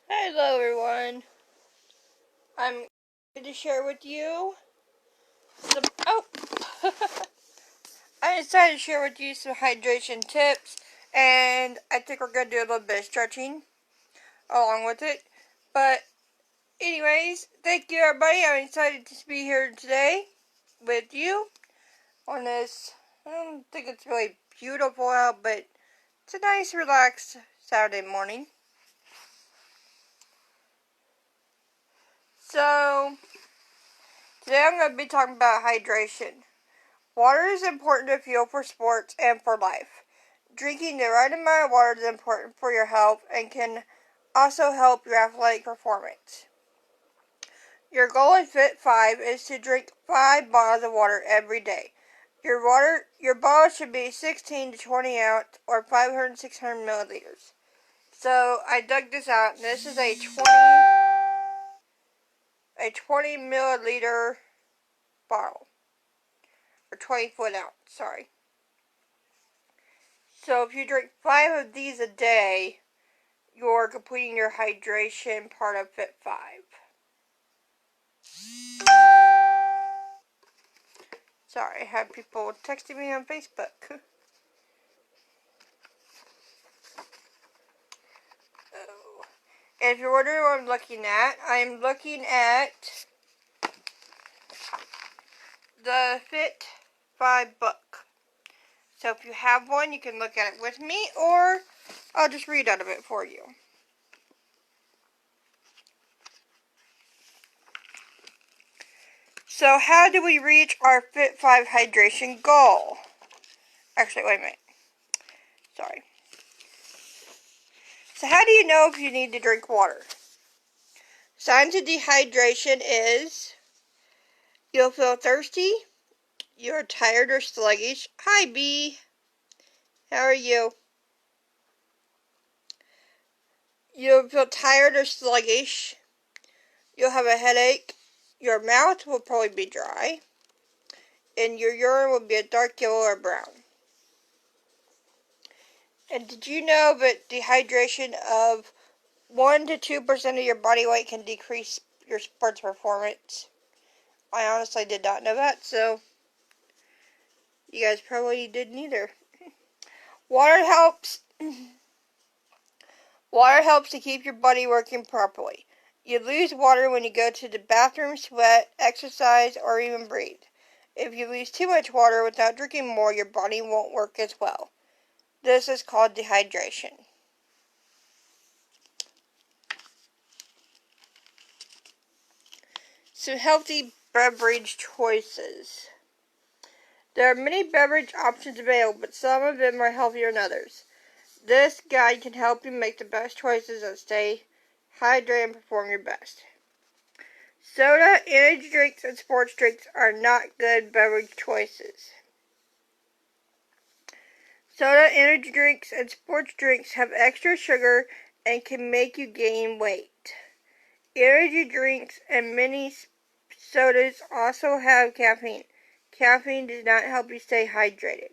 Hello everyone. I'm going to share with you some I decided to share with you some hydration tips, and I think we're going to do a little bit of stretching along with it. But anyways, thank you everybody. I'm excited to be here today with you on this. I don't think it's really beautiful out, but it's a nice relaxed Saturday morning. So today I'm going to be talking about hydration. Water is important to fuel for sports and for life. Drinking the right amount of water is important for your health and can also help your athletic performance. Your goal in Fit 5 is to drink 5 bottles of water every day. Your bottle should be 16 to 20 ounce or 500 to 600 milliliters. So I dug this out, and this is a 20 milliliter bottle, or 20-foot ounce, sorry. So if you drink 5 of these a day, you're completing your hydration part of Fit 5. Sorry, I have people texting me on Facebook. Oh. And if you're wondering what I'm looking at the Fit 5 book. So if you have one, you can look at it with me, or I'll just read out of it for you. So how do we reach our Fit 5 hydration goal? Actually, wait a minute. Sorry. So how do you know if you need to drink water? Signs of dehydration is you'll feel thirsty, you're tired or sluggish. Hi, B. How are you? You'll feel tired or sluggish. You'll have a headache. Your mouth will probably be dry. And your urine will be a dark yellow or brown. And did you know that dehydration of 1 to 2% of your body weight can decrease your sports performance? I honestly did not know that, so you guys probably didn't either. Water helps to keep your body working properly. You lose water when you go to the bathroom, sweat, exercise, or even breathe. If you lose too much water without drinking more, your body won't work as well. This is called dehydration. Some healthy beverage choices. There are many beverage options available, but some of them are healthier than others. This guide can help you make the best choices and stay hydrated and perform your best. Soda, energy drinks, and sports drinks are not good beverage choices. Soda, energy drinks, and sports drinks have extra sugar and can make you gain weight. Energy drinks and many sodas also have caffeine. Caffeine does not help you stay hydrated.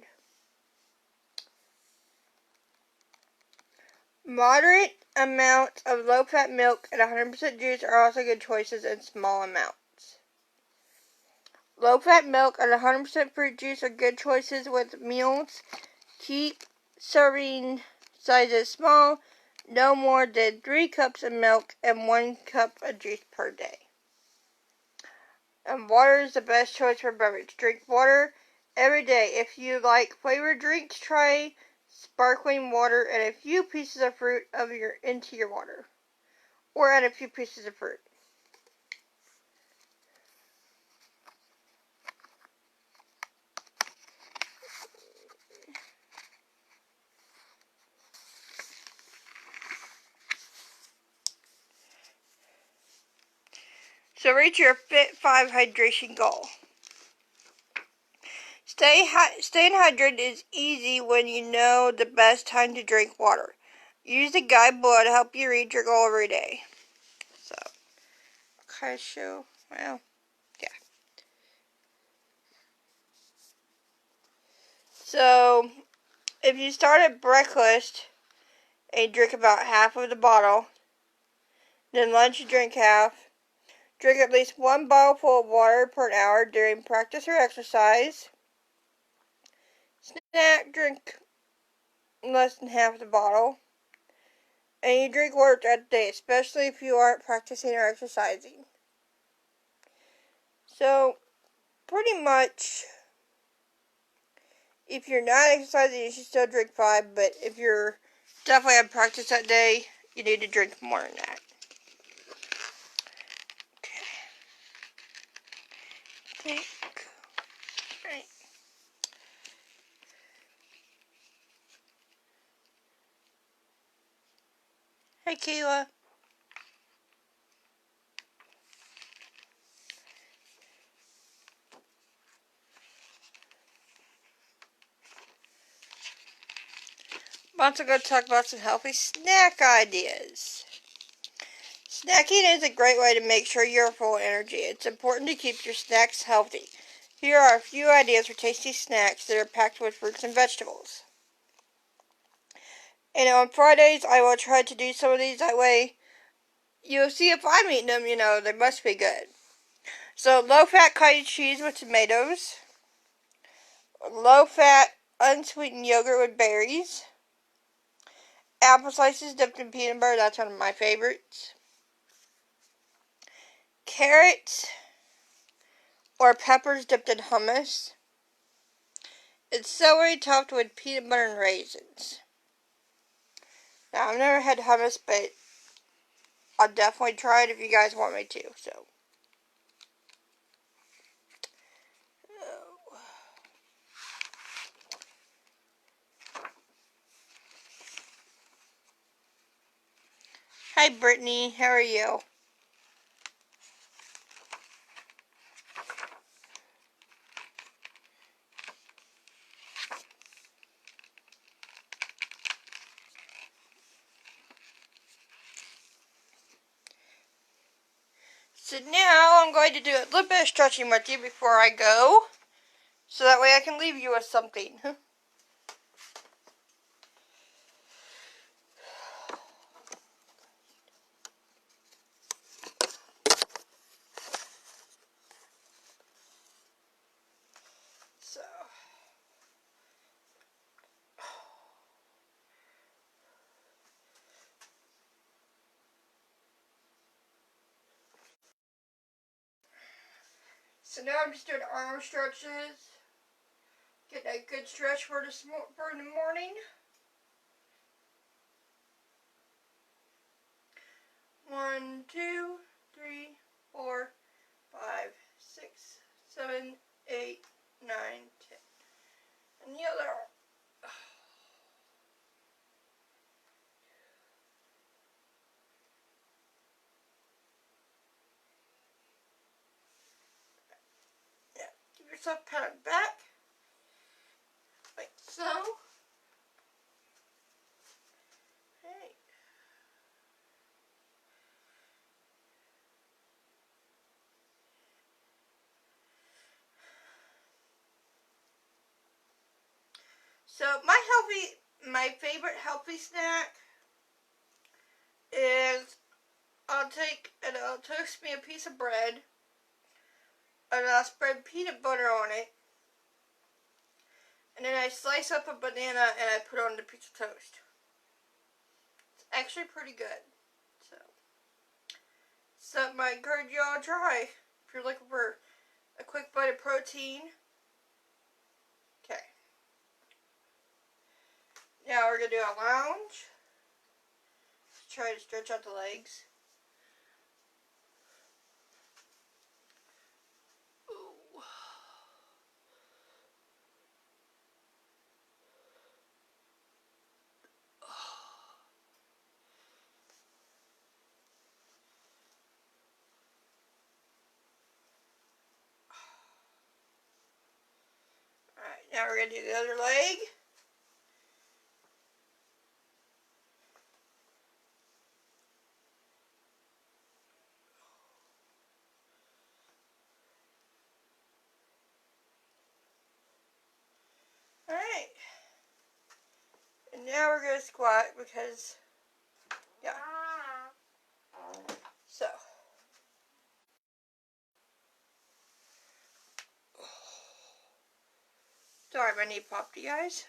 Moderate amounts of low-fat milk and 100% juice are also good choices in small amounts. Low-fat milk and 100% fruit juice are good choices with meals. Keep serving sizes small, no more than 3 cups of milk and 1 cup of juice per day. And water is the best choice for beverage. Drink water every day. If you like flavored drinks, try sparkling water and a few pieces of fruit into your water. Or add a few pieces of fruit. So reach your Fit 5 hydration goal. Staying hydrated is easy when you know the best time to drink water. Use the guide below to help you reach your goal every day. So, okay, show, well, yeah. So, if you start at breakfast and drink about half of the bottle, Then lunch, drink half. Drink at least 1 bottle full of water per hour during practice or exercise. Snack, drink less than half the bottle. And you drink water throughout the day, especially if you aren't practicing or exercising. So, pretty much, if you're not exercising, you should still drink 5, but if you're definitely at practice that day, you need to drink more than that. Okay. Right. Hey, Kayla. I'm also going to talk about some healthy snack ideas. Snacking is a great way to make sure you're full of energy. It's important to keep your snacks healthy. Here are a few ideas for tasty snacks that are packed with fruits and vegetables. And on Fridays, I will try to do some of these. That way, you'll see if I'm eating them, they must be good. So, low-fat cottage cheese with tomatoes. Low-fat, unsweetened yogurt with berries. Apple slices dipped in peanut butter. That's one of my favorites. Carrots or peppers dipped in hummus. It's celery topped with peanut butter and raisins. Now, I've never had hummus, but I'll definitely try it if you guys want me to. So, hi Brittany, how are you? So now I'm going to do a little bit of stretching with you before I go, so that way I can leave you with something. So now I'm just doing arm stretches. Getting a good stretch for the morning. 1, 2, 3, 4, 5, 6, 7, 8, 9, 10. And the other arm. Yeah, give yourself a pat on the back. Like so. Hey. So my favorite healthy snack is I'll toast me a piece of bread and I'll spread peanut butter on it. And then I slice up a banana and I put it on the piece of toast. It's actually pretty good. So something I encourage y'all to try if you're looking for a quick bite of protein. Okay. Now we're going to do a lounge. Let's try to stretch out the legs. Ooh. Alright, now we're going to do the other leg. Alright. And now we're going to squat because, yeah. Sorry, my knee popped, you guys.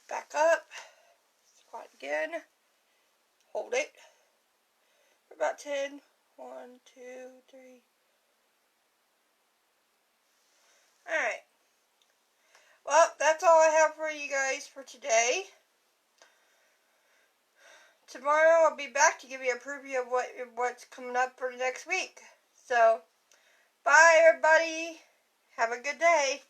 Back up. Squat again. Hold it for about 10. 1, 2, 3. Alright. Well, that's all I have for you guys for today. Tomorrow I'll be back to give you a preview of what's coming up for next week. So, bye everybody. Have a good day.